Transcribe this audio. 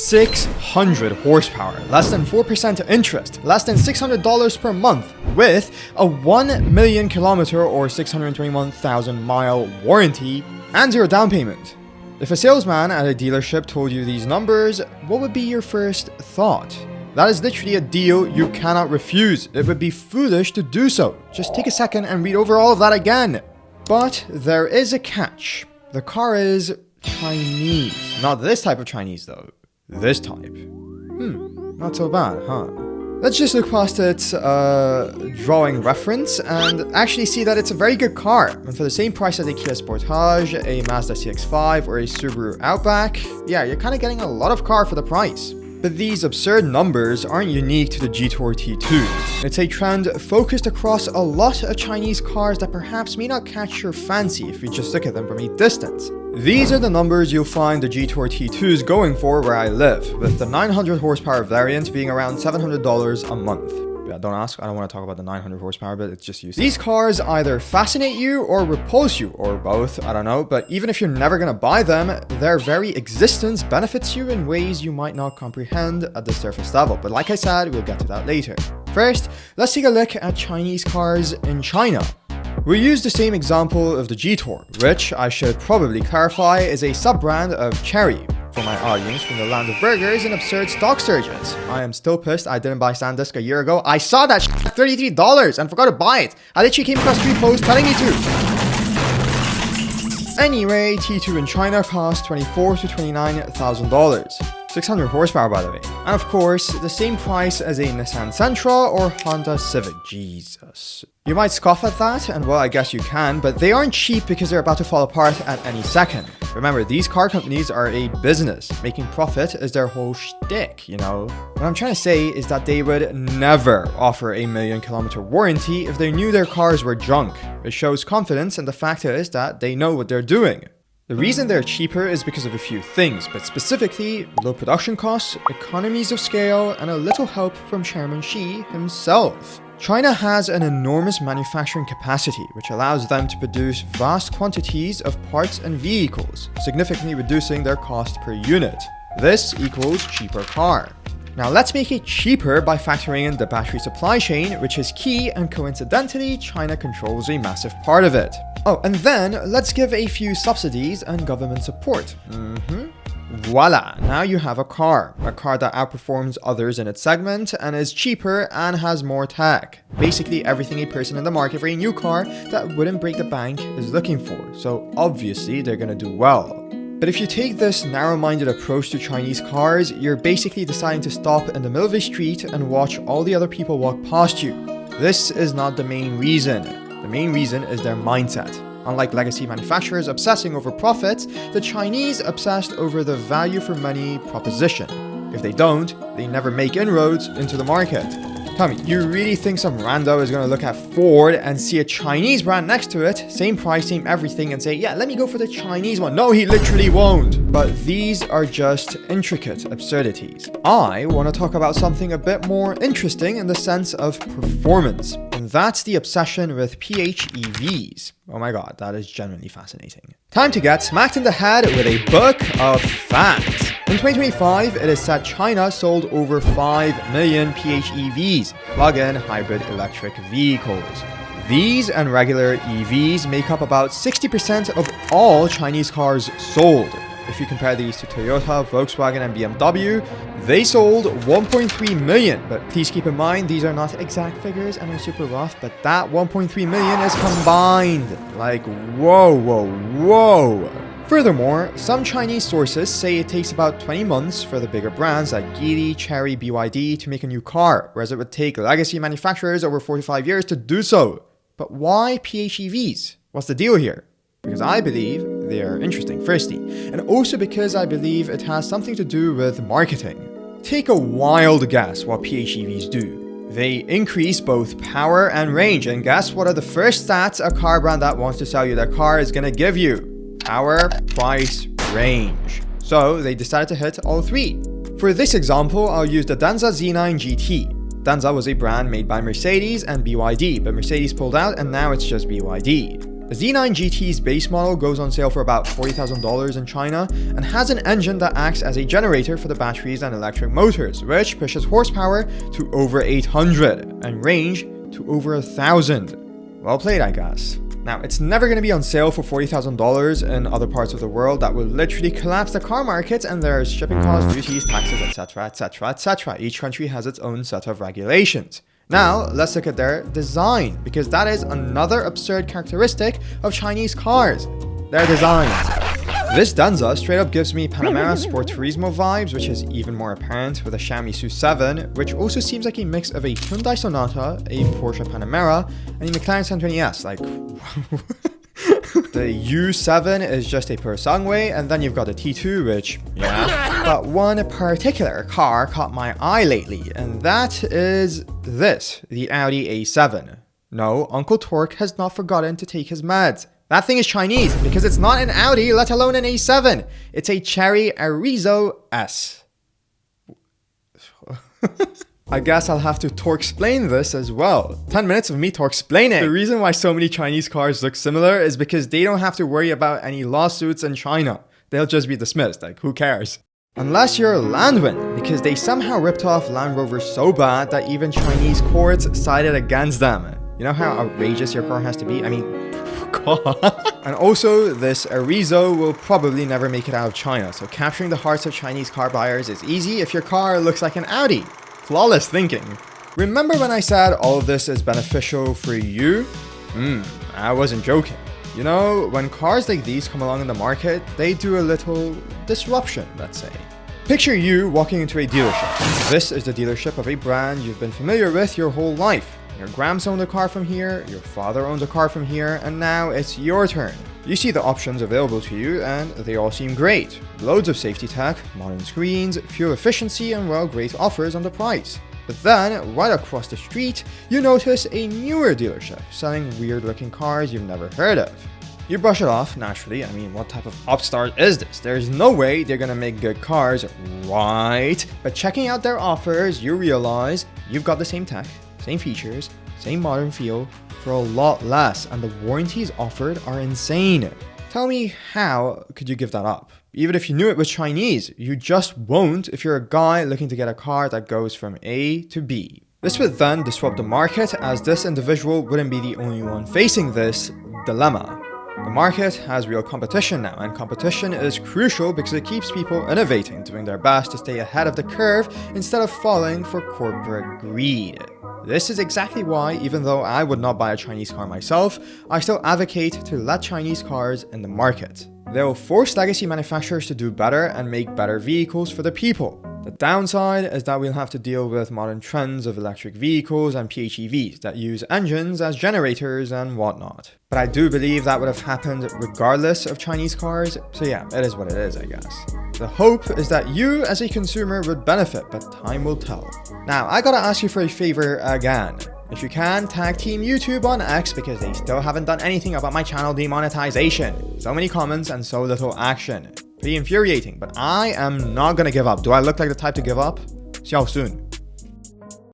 600 horsepower, less than 4% interest, less than $600 per month, with a 1 million kilometer or 621,000 mile warranty and 0 down payment. If a salesman at a dealership told you these numbers, what would be your first thought? That is literally a deal you cannot refuse. It would be foolish to do so. Just take a second and read over all of that again. But there is a catch. The car is Chinese. Not this type of Chinese though. This type. Not so bad, huh? Let's just look past its drawing reference and actually see that it's a very good car. And for the same price as a Kia Sportage, a Mazda CX-5, or a Subaru Outback, yeah, you're kind of getting a lot of car for the price. But these absurd numbers aren't unique to the G-Tour T2. It's a trend focused across a lot of Chinese cars that perhaps may not catch your fancy if you just look at them from a distance. These are the numbers you'll find the G-Tour T2s going for where I live, with the 900 horsepower variant being around $700 a month. Yeah, don't ask, I don't want to talk about the 900 horsepower, but it's just useless. These cars either fascinate you or repulse you, or both, I don't know, but even if you're never gonna buy them, their very existence benefits you in ways you might not comprehend at the surface level. But like I said, we'll get to that later. First, let's take a look at Chinese cars in China. We'll use the same example of the G-Tour, which I should probably clarify is a sub-brand of Chery, for my audience from the land of burgers and absurd stock surges. I am still pissed I didn't buy SanDisk a year ago. I saw that at $33 and forgot to buy it. I literally came across 3 posts telling me to. Anyway, T2 in China cost $24,000 to $29,000. 600 horsepower, by the way. And of course, the same price as a Nissan Sentra or Honda Civic. Jesus. You might scoff at that, and well, I guess you can, but they aren't cheap because they're about to fall apart at any second. Remember, these car companies are a business. Making profit is their whole shtick, you know? What I'm trying to say is that they would never offer a 1 million kilometer warranty if they knew their cars were junk. It shows confidence, and the fact is that they know what they're doing. The reason they're cheaper is because of a few things, but specifically low production costs, economies of scale, and a little help from Chairman Xi himself. China has an enormous manufacturing capacity, which allows them to produce vast quantities of parts and vehicles, significantly reducing their cost per unit. This equals cheaper car. Now let's make it cheaper by factoring in the battery supply chain, which is key, and coincidentally, China controls a massive part of it. Oh, and then let's give a few subsidies and government support. Voila, now you have a car that outperforms others in its segment and is cheaper and has more tech. Basically everything a person in the market for a new car that wouldn't break the bank is looking for, so obviously they're gonna do well. But if you take this narrow-minded approach to Chinese cars, you're basically deciding to stop in the middle of a street and watch all the other people walk past you. This is not the main reason. The main reason is their mindset. Unlike legacy manufacturers obsessing over profits, the Chinese obsessed over the value for money proposition. If they don't, they never make inroads into the market. Tell me, you really think some rando is gonna look at Ford and see a Chinese brand next to it, same price, same everything, and say, yeah, let me go for the Chinese one? No, he literally won't. But these are just intricate absurdities. I want to talk about something a bit more interesting in the sense of performance. And that's the obsession with PHEVs. Oh my god, that is genuinely fascinating. Time to get smacked in the head with a book of facts. In 2025, it is said China sold over 5 million PHEVs, plug-in hybrid electric vehicles. These and regular EVs make up about 60% of all Chinese cars sold. If you compare these to Toyota, Volkswagen, and BMW, they sold 1.3 million. But please keep in mind, these are not exact figures and are super rough, but that 1.3 million is combined. Like, whoa, whoa, whoa. Furthermore, some Chinese sources say it takes about 20 months for the bigger brands like Geely, Chery, BYD to make a new car, whereas it would take legacy manufacturers over 45 years to do so. But why PHEVs? What's the deal here? Because I believe they are interesting, firstly, and also because I believe it has something to do with marketing. Take a wild guess what PHEVs do. They increase both power and range, and guess what are the first stats a car brand that wants to sell you their car is gonna give you? Power, price, range. So they decided to hit all three. For this example, I'll use the Denza Z9 GT. Denza was a brand made by Mercedes and BYD, but Mercedes pulled out and now it's just BYD. The Z9 GT's base model goes on sale for about $40,000 in China and has an engine that acts as a generator for the batteries and electric motors, which pushes horsepower to over 800 and range to over 1,000. Well played, I guess. Now, it's never going to be on sale for $40,000 in other parts of the world. That will literally collapse the car market, and there's shipping costs, duties, taxes, etc, etc, etc. Each country has its own set of regulations. Now, let's look at their design, because that is another absurd characteristic of Chinese cars. Their designs. This Denza straight up gives me Panamera Sport Turismo vibes, which is even more apparent with a Xiaomi SU7, which also seems like a mix of a Hyundai Sonata, a Porsche Panamera, and a McLaren 720S. Like, the U7 is just a Pursangway, and then you've got the T2, which, yeah. But one particular car caught my eye lately, and that is this, the Audi A7. No, Uncle Torque has not forgotten to take his meds. That thing is Chinese because it's not an Audi, let alone an A7. It's a Cherry Arizo S. I guess I'll have to torque-explain this as well. 10 minutes of me torque-explaining. The reason why so many Chinese cars look similar is because they don't have to worry about any lawsuits in China. They'll just be dismissed, like who cares? Unless you're Landwin, because they somehow ripped off Land Rover so bad that even Chinese courts sided against them. You know how outrageous your car has to be? I mean, God. And also, this Arizo will probably never make it out of China, so capturing the hearts of Chinese car buyers is easy if your car looks like an Audi. Flawless thinking. Remember when I said all of this is beneficial for you? I wasn't joking. You know, when cars like these come along in the market, they do a little disruption, let's say. Picture you walking into a dealership. This is the dealership of a brand you've been familiar with your whole life. Your grams owned a car from here, your father owns a car from here, and now it's your turn. You see the options available to you, and they all seem great. Loads of safety tech, modern screens, fuel efficiency, and well, great offers on the price. But then, right across the street, you notice a newer dealership selling weird-looking cars you've never heard of. You brush it off, naturally. I mean, what type of upstart is this? There's no way they're gonna make good cars, right? But checking out their offers, you realize you've got the same tech, same features, same modern feel, for a lot less, and the warranties offered are insane. Tell me, how could you give that up? Even if you knew it was Chinese, you just won't if you're a guy looking to get a car that goes from A to B. This would then disrupt the market, as this individual wouldn't be the only one facing this dilemma. The market has real competition now, and competition is crucial because it keeps people innovating, doing their best to stay ahead of the curve instead of falling for corporate greed. This is exactly why, even though I would not buy a Chinese car myself, I still advocate to let Chinese cars in the market. They will force legacy manufacturers to do better and make better vehicles for the people. The downside is that we'll have to deal with modern trends of electric vehicles and PHEVs that use engines as generators and whatnot. But I do believe that would have happened regardless of Chinese cars, so yeah, it is what it is, I guess. The hope is that you as a consumer would benefit, but time will tell. Now, I gotta ask you for a favor again. If you can, tag Team YouTube on X because they still haven't done anything about my channel demonetization. So many comments and so little action. Pretty infuriating, but I am not gonna give up. Do I look like the type to give up? See you all soon.